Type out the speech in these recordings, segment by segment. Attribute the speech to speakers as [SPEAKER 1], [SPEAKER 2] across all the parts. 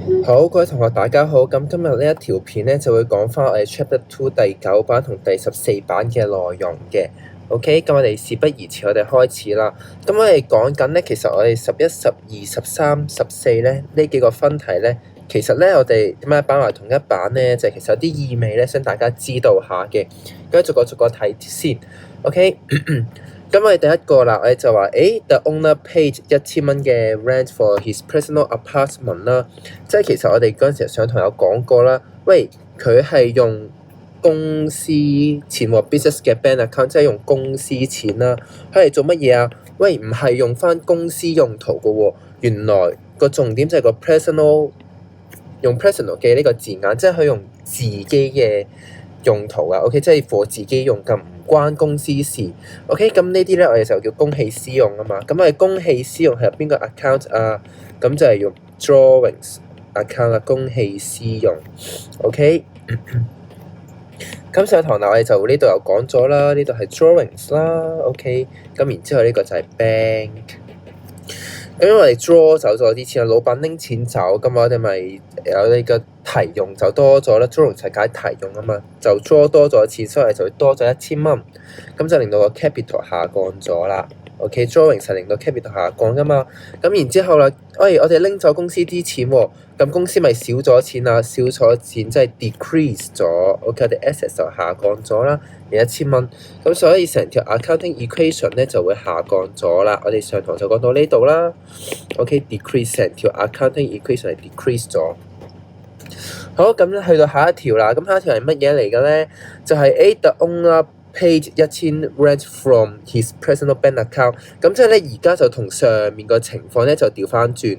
[SPEAKER 1] 好，各位同學大家好。咁今日呢一條片咧就會講翻我哋 Chapter 2第9版同第14版嘅內容嘅。OK，咁我哋事不宜遲，我哋開始啦。咁我哋講緊咧，其實我哋11、12、13、14咧呢幾個分題咧，其實咧我哋點解擺埋同一版咧？就係其實有啲意味咧，想大家知道下嘅。咁逐個睇先。OK。咁我哋第一個啦，我哋就話，The owner paid 1000蚊嘅 rent for his personal apartment 啦。即係其實我哋嗰陣時上堂有講過啦。喂，佢係用公司錢喎 business 嘅 bank account，即係用公司錢啦。佢係做乜嘢啊？喂，唔係用翻公司用途嘅喎。原來個重點就係個 personal，用 personal 嘅呢個字眼，即係佢用自己嘅用途啊。OK，即係 for 自己用咁。關公司事 ，OK， 咁呢啲咧我哋就叫公器私用啊嘛。咁我哋公器私用係入邊個 account 啊？咁就係用 drawings account 啦，公器私用 ，OK。咁上堂嗱我哋就呢度又講咗啦，呢度係 drawings 啦 ，OK。咁然之後呢個就係 bank。咁因為我哋 draw 走咗啲錢啊，老闆拎錢走，咁我哋咪有呢個提用就多咗啦。drawing 就解提用啊嘛，就 draw 多咗錢，所以就會多咗1000蚊，咁就令到個 capital 下降咗啦。OK，drawing 係令到 capital 下降噶嘛。咁然之後啦，我哋拎走公司啲錢喎，咁公司咪少咗錢啊，少咗錢即係 decrease 咗。OK，我哋 assets 就下降咗啦，有1000蚊。咁所以成條 accounting equation 咧就會下降咗啦。我哋上堂就講到呢度啦。OK，decrease 成條 accounting equation 係 decrease 咗。好，咁咧去到下一條啦。咁下一條係乜嘢嚟嘅咧？就係the owner paid 1000 rent from his personal bank account。咁即係咧，而家就同上面個情況咧就調翻轉。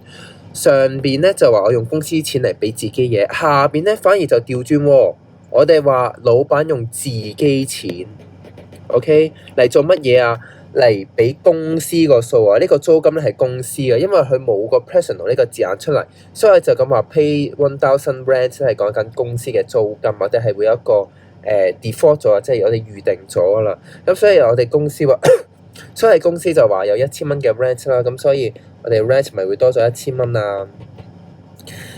[SPEAKER 1] 上邊咧就話我用公司錢嚟俾自己嘢，下邊咧反而就調轉喎。我哋話老闆用自己錢 ，OK 嚟做乜嘢啊？嚟俾公司個數啊！呢個租金咧係公司嘅，因為佢冇個 personal 呢個字眼出嚟，所以就咁話 pay 1000 rent 係講緊公司嘅租金，或者係會有一個default 咗，即係我哋預定咗啦。咁所以我哋公司話，所以公司就話有1000蚊嘅 rent 啦，咁所以我哋 rent 咪會多咗1000蚊啊。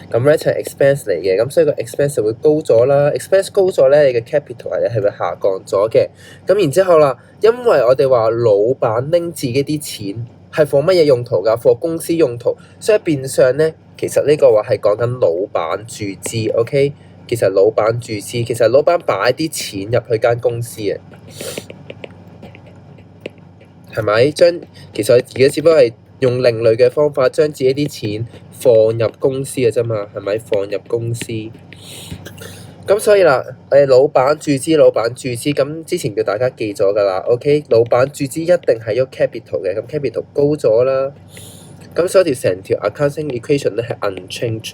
[SPEAKER 1] 咁 rent 係 expense 嚟嘅，咁所以個 expense 就會高咗啦。expense 高咗咧，你嘅 capital 係會下降咗嘅。咁然之後啦，因為我哋話老闆拎自己啲錢係 for 乜嘢用途㗎？for 公司用途，所以變相咧，其實呢個話係講緊老闆注資。OK，其實老闆注資，其實老闆擺啲錢入去間公司嘅，係咪？其實自己只不過係用另類嘅方法將自己啲錢放入公司嘅啫嘛，係咪？放入公司，咁所以啦，老闆注資，咁之前叫大家記咗㗎啦。OK，老闆注資一定係喐 capital 嘅，咁 capital 高咗啦，咁所以成條 accounting equation 咧係 unchanged。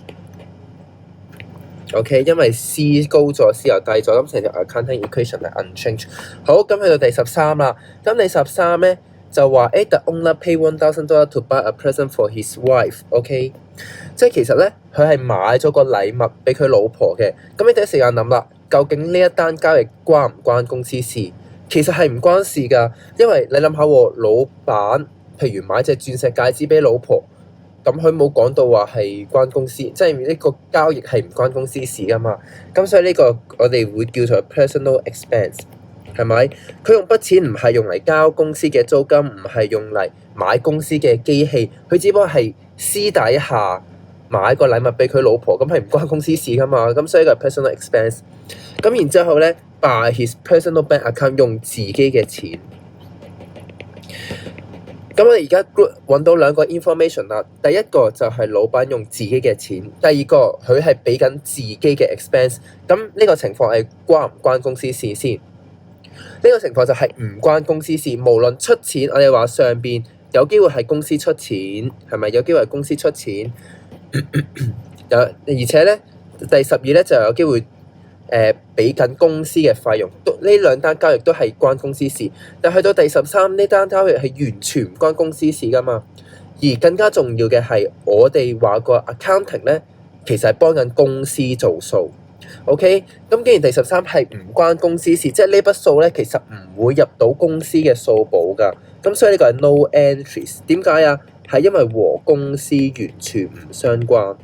[SPEAKER 1] OK，因為 C 高咗，C 又低咗，咁成條 accounting equation 係 unchanged。好，咁去到第13啦，咁第13咧就話the owner pay $1000 to buy a present for his wife。OK，即係其實咧佢係買咗個禮物俾佢老婆嘅。咁你第一時間諗啦，究竟呢一單交易關唔關公司事？其實係唔關事㗎，因為你諗下喎，老闆譬如買隻鑽石戒指俾老婆。咁佢冇講到話係關公司，即係呢個交易係唔關公司事㗎嘛。咁所以呢個我哋會叫做 personal expense，係咪？佢用筆錢唔係用嚟交公司嘅租金，唔係用嚟買公司嘅機器，佢只不過係私底下買個禮物俾佢老婆，咁係唔關公司事㗎嘛。咁所以呢個係 personal expense。咁然之後咧，by his personal bank account 用自己嘅錢。咁我哋而家揾到兩個 information 啦，第一個就係老闆用自己嘅錢，第二個佢係俾緊自己嘅 expense。咁呢個情況係關唔關公司事先？呢個情況就係唔關公司事，無論出錢，我哋話上邊有機會係公司出錢，係咪有機會係公司出錢？而且咧第12咧就有機會。俾緊公司嘅費用，呢兩單交易都係關公司事，但去到第13呢單交易係完全唔關公司事㗎嘛。而更加重要嘅係，我哋話個 accounting 咧，其實係幫緊公司做數。OK，咁既然第13係唔關公司事，即係呢筆數咧，其實唔會入到公司嘅數簿㗎。咁所以呢個係 no entries。點解啊？係因為和公司完全唔相關。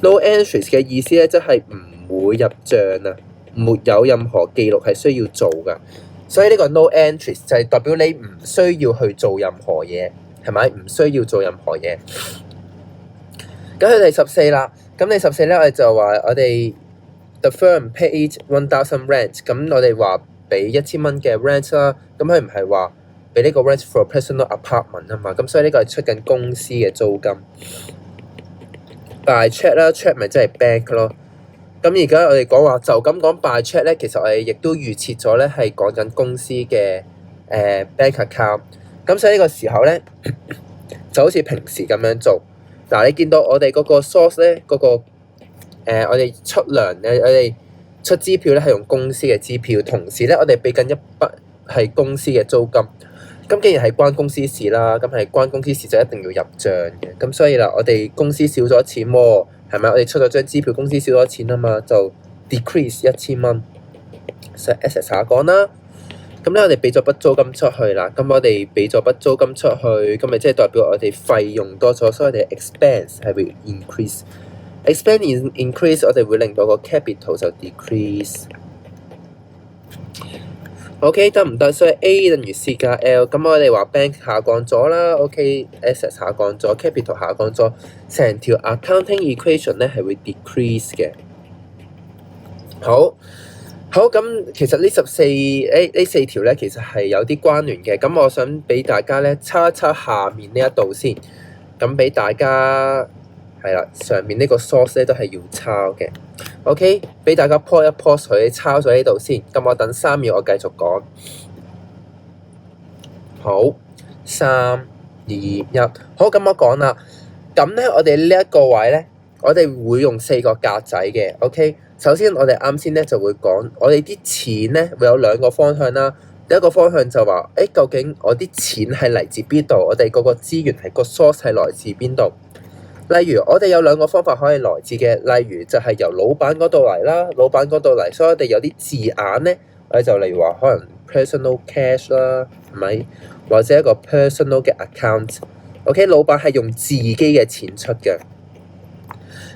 [SPEAKER 1] No entries 嘅意思咧，即係唔會入帳啊，沒有任何記錄係需要做㗎。所以呢個 no entries 就係代表你唔需要去做任何嘢，係咪？唔需要做任何嘢。咁佢第14啦，咁第14咧，我哋就話我哋 the firm paid 1,000 rent， 咁我哋話俾1000蚊嘅 rent 啦，咁佢唔係話俾呢個 rent for personal apartment 啊嘛，咁所以呢個係出緊公司嘅租金。by check 啦 ，check 咪即係 bank 咯。咁而家我哋講話就咁講 by check 咧，其實我哋亦都預設咗咧係講緊公司嘅bank account。咁所以呢個時候咧就好似平時咁樣做。嗱，你見到我哋嗰個 source 咧，嗰個我哋出糧咧，我哋出支票咧係用公司嘅支票，同時咧我哋俾緊一筆係公司嘅租金。咁既然係關公司事啦，咁係關公司事就一定要入帳嘅。咁所以啦，我哋公司少咗錢喎，係咪？我哋出咗張支票，公司少咗錢啊嘛，就 decrease 1000蚊。所以 asset 下講啦。咁咧，我哋俾咗筆租金出去啦。咁我哋俾咗筆租金出去，咁咪即係代表我哋費用多咗，所以我哋 expense 係會 increase。expense increase， 我哋會令到個 capital 就 decrease。OK 得唔得？所以 A 等於 C 加 L， 咁我哋話 bank 下降咗啦。OK，asset 下降咗 ，capital 下降咗，成條 accounting equation 咧係會 decrease 嘅。好，咁其實呢4條咧其實係有啲關聯嘅。咁我想俾大家咧抄一抄下面呢一度先，咁俾大家係啦，上面呢個 source 咧都係要抄嘅。OK， 俾大家 pause 一 pause 佢，抄咗呢度先。咁我等3秒，我繼續講。好，3、2、1，好，咁我講啦。咁咧，我哋呢一個位咧，我哋會用4個格仔嘅。OK，首先我哋啱先咧就會講，我哋啲錢咧會有2個方向啦。第一個方向就話，究竟我啲錢係嚟自邊度？我哋嗰個資源係個 source 係來自邊度？例如我哋有2個方法可以來自嘅，例如就係由老闆嗰度嚟啦，老闆嗰度嚟，所以我哋有啲字眼咧，我哋就例如話可能 personal cash 啦，係咪？或者一個 personal 嘅 account。OK， 老闆係用自己嘅錢出嘅。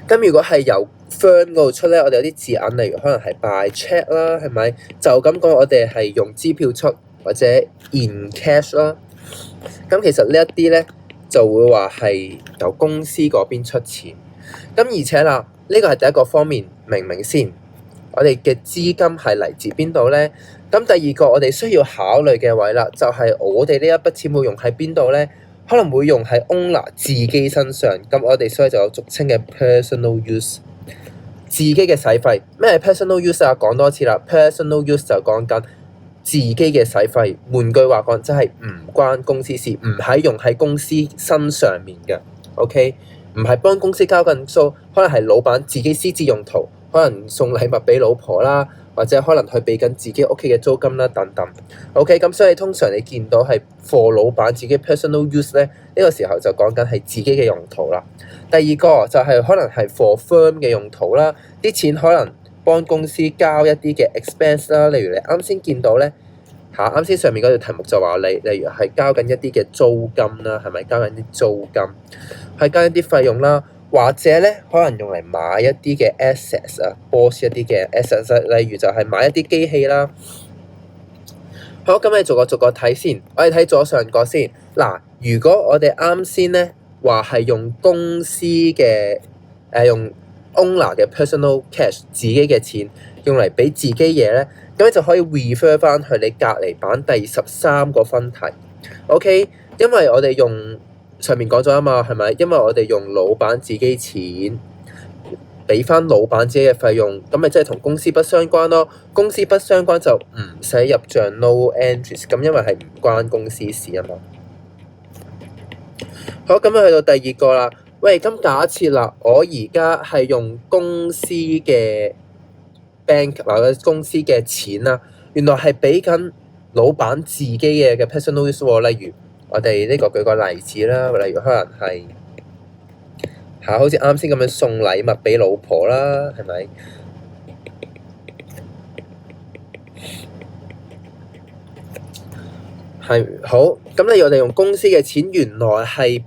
[SPEAKER 1] 咁如果係由 firm 嗰度出咧，我哋有啲字眼，例如可能係 by check 啦，係咪？就咁講，我哋係用支票出或者 in cash 啦。咁其實呢一啲咧，就會話係由公司嗰邊出錢，咁而且啦，呢個係第一個方面，明唔明先？我哋嘅資金係嚟自邊度咧？咁第二個我哋需要考慮嘅位啦，就係我哋呢一筆錢會用喺邊度咧？可能會用喺 owner 自己身上，咁我哋所以就有俗稱嘅 personal use， 自己嘅使費。咩係 personal use 啊？講多次啦 ，personal use 就講緊自己嘅使費，換句話講，真係唔關公司事，唔係用喺公司身上面嘅。OK， 唔係幫公司交緊數，可能係老闆自己私自用途，可能送禮物俾老婆啦，或者可能去俾緊自己屋企嘅租金啦等等。OK， 咁所以通常你見到係 for 老闆自己 personal use 咧，呢個時候就講緊係自己嘅用途啦。第二個就係可能係 for firm 嘅用途啦，啲錢可能幫公司交一啲嘅 expense 啦，例如你啱先見到咧啱先上面嗰條題目就話例如係交緊一啲嘅租金啦，係咪交緊啲租金？係交一啲費用啦，或者咧可能用嚟買一啲嘅 assets 啊 ，boss 一啲嘅 assets， 例如就係買一啲機器啦。好，咁你逐個睇先，我哋睇左上角先。嗱，如果我哋啱先咧話係用公司嘅用 owner 嘅 personal cash 自己嘅錢用嚟俾自己嘢咧，咁你就可以 refer 翻去你隔離版第13個分題。OK， 因為我哋用上面講咗啊嘛，係咪？因為我哋用老闆自己錢俾翻老闆自己嘅費用，咁咪即係同公司不相關咯。公司不相關就唔使入帳 no entries， 咁因為係唔關公司事啊嘛。好，咁去到第二個啦。喂，咁假設啦，我而家係用公司嘅 bank 或者公司嘅錢啦，原來係俾緊老闆自己嘅 personal use 喎。例如我哋呢個舉個例子啦，例如可能係好似啱先咁樣送禮物俾老婆啦，係咪？係好，咁例如我哋用公司嘅錢，原來係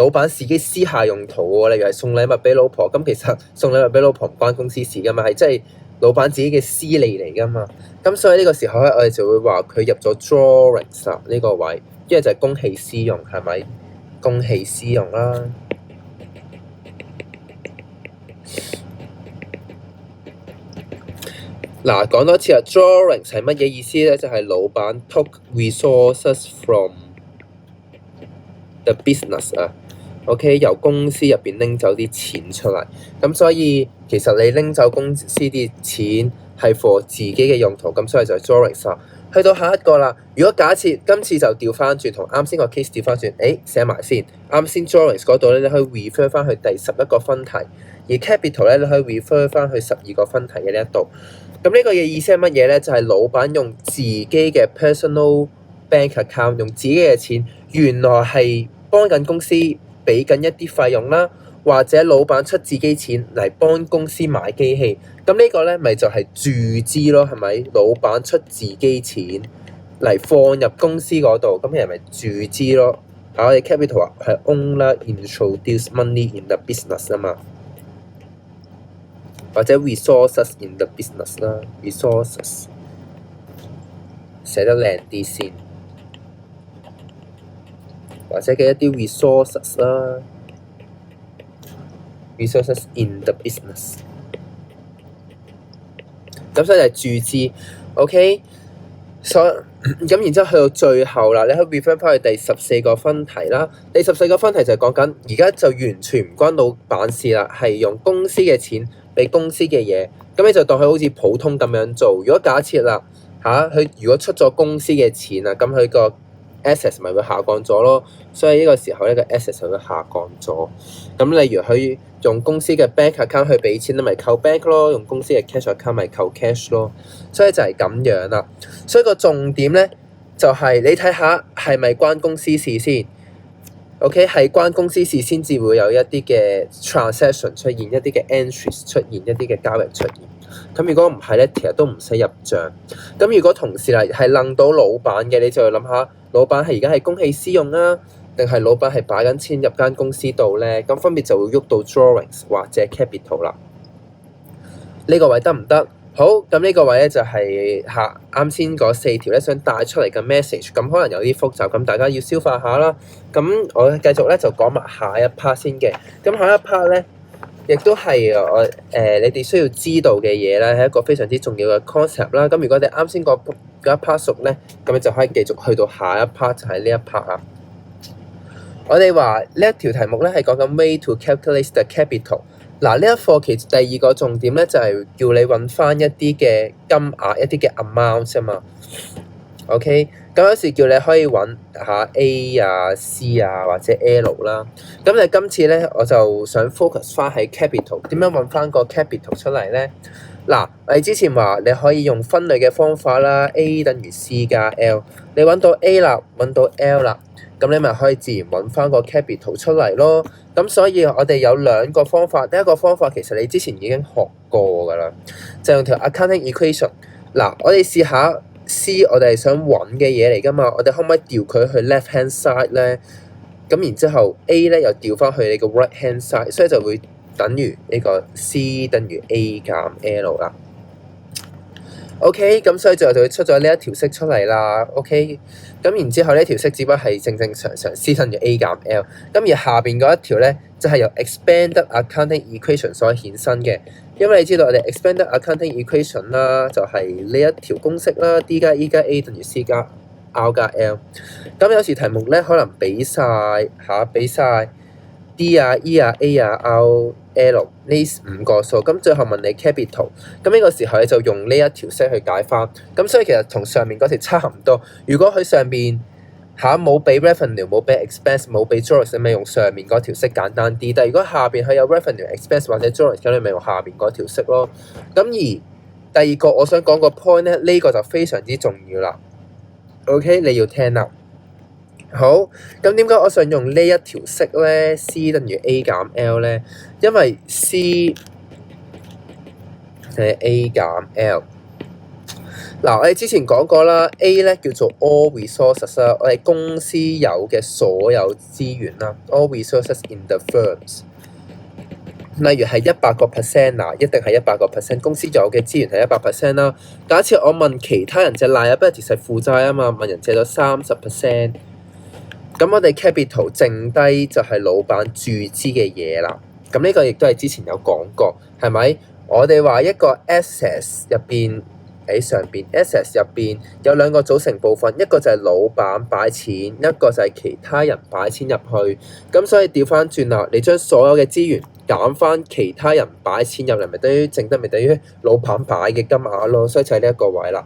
[SPEAKER 1] 老闆自己私下用途喎，例如係送禮物俾老婆，咁其實送禮物俾老婆唔關公司事噶嘛，係真係老闆自己嘅私利嚟噶嘛。咁所以呢個時候咧，我哋就會話佢入咗 drawings 啦呢個位，因為就係公器私用，係咪？公器私用啦。嗱，講多次啊 ，drawings 係乜嘢意思咧？就係老闆 took resources from the business 啊，OK， 由公司入邊拎走啲錢出嚟。咁所以其實你拎走公司啲錢係 for 自己嘅用途，咁所以就係 drawings 啦。去到下一個啦，如果假設今次就調翻轉，同啱先個 case 調翻轉，寫埋先。啱先 drawings 嗰度咧，你可以 refer 翻去第11個分題，而 capital 咧，你可以 refer 翻去12個分題嘅呢一度。咁呢個嘅意思係乜嘢咧？就係老闆用自己嘅 personal bank account， 用自己嘅錢，原來係幫緊公司俾緊一啲費用啦，或者老闆出自己錢嚟幫公司買機器。咁呢個咧咪就係注資咯，係咪？老闆出自己錢嚟放入公司嗰度，咁係咪注資咯？我哋 capital 話係 owner introduce money in the business 啊嘛。或者 resources in the business 啦 ，resources 寫得靚啲先，或者嘅一啲 resources 啦 ，resources in the business。咁所以就係注資 ，OK。咁然之後去到最後啦，你可以 refer 翻去第14個分題啦。第14個分題就係講緊而家就完全唔關老闆事啦，係用公司嘅錢俾公司嘅嘢，咁你就當佢好似普通咁樣做。如果假設啦佢如果出咗公司嘅錢啊，咁佢個 assets 咪會下降咗咯。所以呢個時候呢個 assets 就會下降咗。咁例如佢用公司嘅 bank account 去俾錢，咪扣 bank 咯；用公司嘅 cash account 咪扣 cash 咯。所以就係咁樣啦。所以個重點咧就係你睇下係咪關公司事先。OK， 係關公司事先至會有一啲嘅 transaction 出現，一啲嘅 entries 出現，一啲嘅交易出現。咁如果唔係咧，其實都唔使入帳。咁如果同時係諗到老闆嘅，你就要諗下，老闆係而家係公器私用啊，定係老闆係擺緊錢入間公司度咧？咁分別就會喐到 drawings 或者 capital 啦。呢個位得唔得？好，咁呢個位咧就係啱先嗰4條咧想帶出嚟嘅 message，咁可能有啲複雜，咁大家要消化下啦。咁我繼續咧就講埋下一 part 先嘅。咁下一 part 咧，亦都係你哋需要知道嘅嘢咧，係一個非常之重要嘅 concept 啦。咁如果你啱先嗰一 part 熟咧，咁你就可以繼續去到下一 part，就係呢一 part 啊。我哋話呢一條題目咧係講緊 way to calculate the capital。嗱，呢一課其實第二個重點咧就係叫你揾翻一啲嘅金額，一啲嘅 amount 啊嘛。OK，咁有時叫你可以揾下 A 啊、C 啊或者 L 啦。咁你今次咧我就想 focus 翻喺 capital， 點樣揾翻個 capital 出嚟咧？嗱，我哋之前話你可以用分類嘅方法啦 ，A 等於 C 加 L， 你揾到 A 啦，揾到 L 啦。咁你咪可以自然揾翻個 capital 出嚟咯。咁所以我哋有2個方法。第一個方法其實你之前已經學過㗎啦，就用條 accounting equation。嗱，我哋試下 C， 我哋係想揾嘅嘢嚟㗎嘛。我哋可唔可以調佢去 left hand side 咧？咁然之後 A 咧又調翻去你個 right hand side， 所以就會等於呢個 C 等於 A 減 L 啦。OK，咁所以最後就會出咗呢一條式出嚟啦。OK，咁然之後呢條式只不過係正常 C 等於 A 減 L， 咁而下邊嗰一條咧就係由 expanded accounting equation 所衍生嘅。因為你知道我哋 expanded accounting equation 啦，就係呢一條公式啦 ，D 加 E 加 A 等於 C 加 R 加 L。咁有時題目咧可能俾晒 D 啊、E 啊、A 啊、R、L 呢5個數，咁最後問你 capital， 咁呢個時候你就用呢一條式去解翻，咁所以其實同上面嗰條差唔多。如果佢上邊冇俾 revenue、冇俾 expense、冇俾 drawings， 你咪用上面嗰條式簡單啲。但係如果下邊佢有 revenue、expense 或者 drawings， 咁你咪用下邊嗰條式咯。咁而第二個我想講個 point 咧，呢個就非常之重要啦。OK， 你要聽啦。好，咁點解我想用呢一條式咧 ？C 等於 A 減 L 咧，因為 C 係 A 減 L。嗱，我哋之前講過啦，A 咧叫做 all resources 啦，我哋公司有嘅所有資源啦，all resources in the firms。例如係100%嗱，一定係100%，公司有嘅資源係100%啦。假設我問其他人借liability係負債啊嘛，問人借咗30%，咁我哋 capital 剩低就係老闆注資嘅嘢啦。咁呢個亦都係之前有講過，係咪？我哋話一個 assets 入邊喺上邊 assets 入邊有兩個組成部分，一個就係老闆擺錢，一個就係其他人擺錢入去。咁所以調翻轉啦，你將所有嘅資源減翻其他人擺錢入嚟，咪等於剩得咪等於老闆擺嘅金額咯。所以就係呢一個位啦。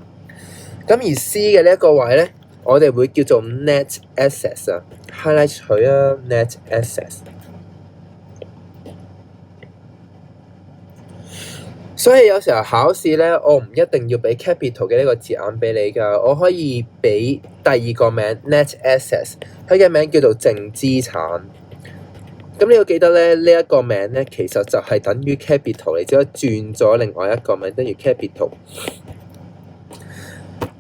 [SPEAKER 1] 咁而 C 嘅呢一個位咧，我哋會叫做 net assets 啊 ，highlight 佢啊 net assets。所以有時候考試咧，我唔一定要俾 capital 嘅呢個字眼俾你㗎，我可以俾第二個名 net assets， 佢嘅名叫做淨資產。咁你要記得咧，呢一個名咧其實就係等於 capital， 你只可以轉咗另外一個名等於 capital。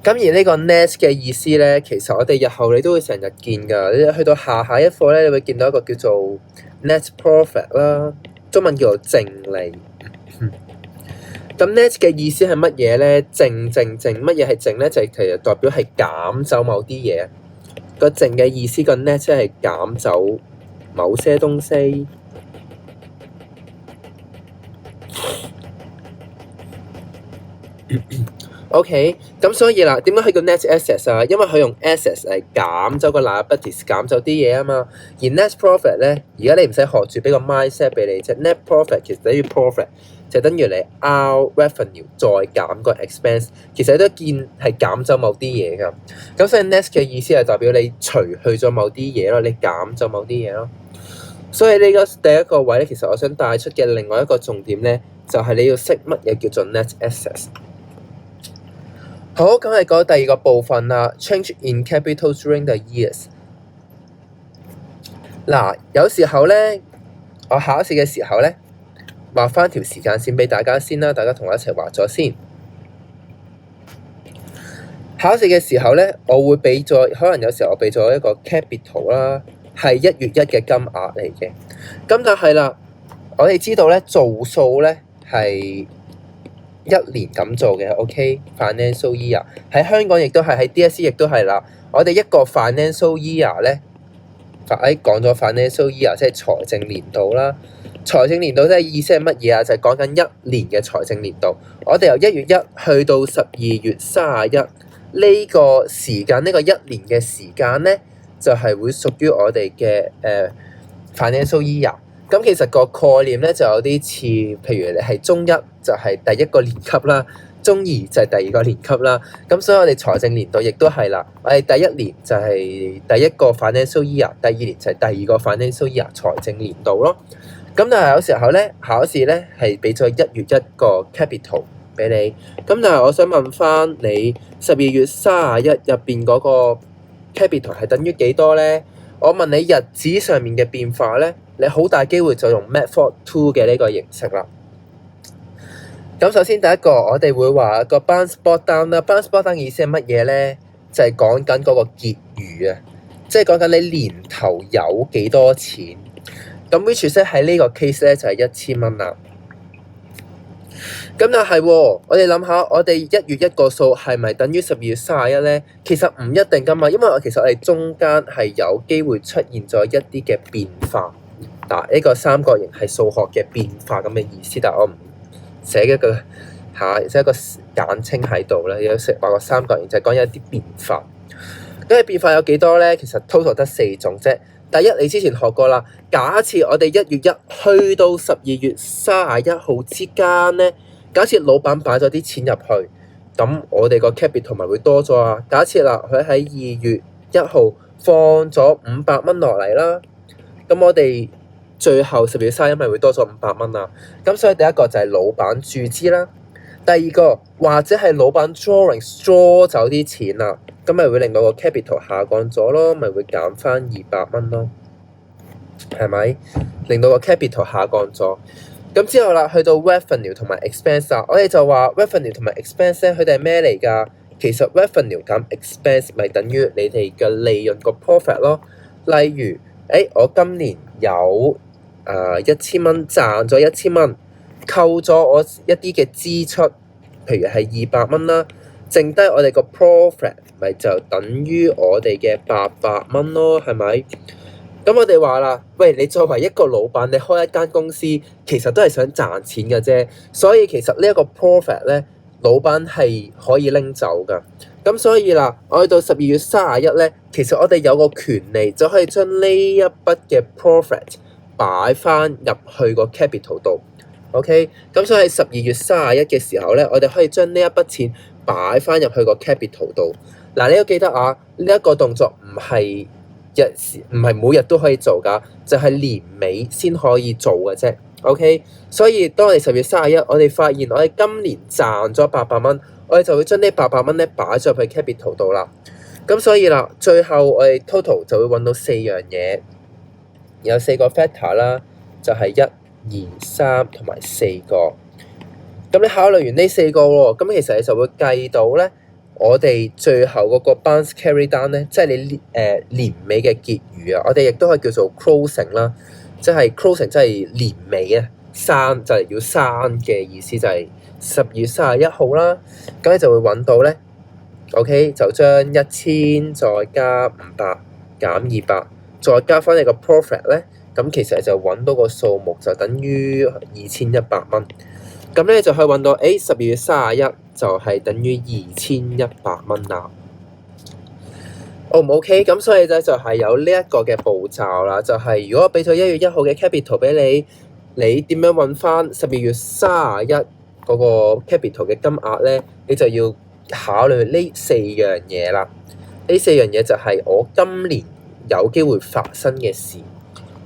[SPEAKER 1] 咁而呢個 net 嘅意思咧，其實我哋日後你都會成日見㗎。你去到下一課咧，你會見到一個叫做 net profit 啦，中文叫做淨利。咁 net 嘅意思係乜嘢咧？淨，乜嘢係淨咧？就係其實代表係減走某啲嘢。個淨嘅意思個 net 即係減走某些東西。OK， 咁所以啦，點解佢叫 net assets 啊？因為佢用 assets 嚟減走個 liabilities， 減走啲嘢啊嘛。而 net profit 咧，而家你唔使學住俾個 mindset 俾你啫。net profit 其實等於 profit， 就等於你 out revenue 再減個 expense， 其實都見係減走某啲嘢㗎。咁所以 net 嘅意思係代表你除去咗某啲嘢咯，你減咗某啲嘢咯。所以呢個第一個位咧，其實我想帶出嘅另外一個重點咧，就係你要識乜嘢叫做 net assets。好，咁係講第二個部分啦 ，change in capital during the years。嗱，有時候咧，我考試嘅時候咧，畫翻條時間線俾大家先啦，大家同我一齊畫咗先。考試嘅時候咧，我會俾咗，可能有時候我俾咗一個 capital 啦，係1月1嘅金額嚟嘅。咁但係啦，我哋知道咧，做數咧係1年咁做嘅 ，OK？Financial year 喺香港亦都係，喺 DSE 亦都係啦。我哋一個 financial year 咧，講咗 financial year 即係財政年度啦。財政年度即係意思係乜嘢啊？就係講緊1年嘅財政年度。我哋由1月1去到12月31呢個時間，呢個1年嘅時間咧，就係會屬於我哋嘅financial year。咁其實個概念咧就有啲似，譬如你係中一就係第一個年級啦，中二就係第二個年級啦。咁所以我哋財政年度亦都係啦，我哋第一年就係第一個 financial year， 第二年就係第二個 financial year 財政年度咯。咁但係有時候咧，考試咧係俾咗1月1個 capital 俾你。咁但係我想問翻你12月31入邊嗰個 capital 係等於幾多咧？我問你日子上面嘅變化咧，你好大機會就用 method 2嘅呢個形式啦。咁首先第一個，我哋會話個 balance brought down 啦。balance brought down 嘅意思係乜嘢咧？就係講緊嗰個結餘啊，即係講緊你年頭有幾多錢。咁 which is 喺呢個 case 咧就係1000蚊啦。咁但係喎，我哋諗下，我哋1月1個數係咪等於12月31咧？其實唔一定噶嘛，因為其實我哋中間係有機會出現咗一啲嘅變化。嗱，呢個三角形係數學嘅變化咁嘅意思，但係我唔寫一個寫一個簡稱喺度啦。有時話個三角形就係講一啲變化。咁變化有幾多咧？其實 total 得4種啫。第一，你之前學過啦。假設我哋1月1去到12月31號之間咧，假設老闆擺咗啲錢入去，咁我哋個 capital 咪會多咗啊？假設啦，佢喺2月1號放咗500蚊落嚟啦，咁我哋最後12月31咪會多咗500蚊啊？咁所以第一個就係老闆注資啦。第二個或者係老闆 draw 走啲錢啦，咁咪會令到個 capital 下降咗咯，咪會減翻200蚊咯，係咪？令到個 capital 下降咗。咁之後啦，去到 revenue 同埋 expense 啊，我哋就話 revenue 同埋 expense 咧，佢哋係咩嚟㗎？其實 revenue 減 expense 咪等於你哋嘅利潤個 profit 咯。例如，我今年有1000蚊賺咗1000蚊，扣咗我一啲嘅支出，譬如係200蚊啦，剩低我哋個 profit 咪就等於我哋嘅800蚊咯，係咪？咁我哋話啦，喂，你作為一個老闆，你開一間公司，其實都係想賺錢嘅啫，所以其實呢一個 profit 咧，老闆係可以拎走㗎。咁所以啦，我去到12月31咧，其實我哋有個權利就可以將呢一筆嘅 profit 擺翻入去個 capital 度。OK，咁所以喺12月31嘅時候咧，我哋可以將呢一筆錢擺翻入去個 capital 度。嗱，你要記得啊，呢一個動作唔係每日都可以做㗎，就係年尾先可以做嘅啫。OK，所以當我哋10月31，我哋發現我哋今年賺咗800蚊，我哋就會將呢800蚊咧擺咗入去 capital 度啦。咁所以啦，最後我哋 total 就會揾到4樣嘢，有4個 factor 啦，就係1、2、3同埋4個。咁你考慮完呢4個喎，咁其實你就會計到咧，我哋最後嗰個 balance carry down 咧，即係你年尾嘅結餘啊，我哋亦都可以叫做 closing 啦，即係 closing 即係年尾啊，刪就係要刪嘅意思，就係12月31號啦。咁你就會揾到咧 ，OK 就將1000再加500減200，再加翻你個 profit 咧，咁其實就揾到個數目就等於2100蚊。咁咧就可以揾到12月31就係等於2100蚊啦。O 唔 OK？咁所以咧就係有呢一個嘅步驟啦，就係如果俾咗1月1號嘅 capital 俾你，你點樣揾翻12月31嗰個 capital 嘅金額咧？你就要考慮呢4樣嘢啦。呢4樣嘢就係我今年有機會發生嘅事。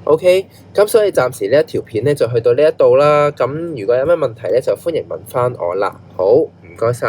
[SPEAKER 1] OK，咁所以暫時呢一條片咧就去到呢一度啦。咁如果有咩問題咧，就歡迎問翻我啦。好，唔該晒。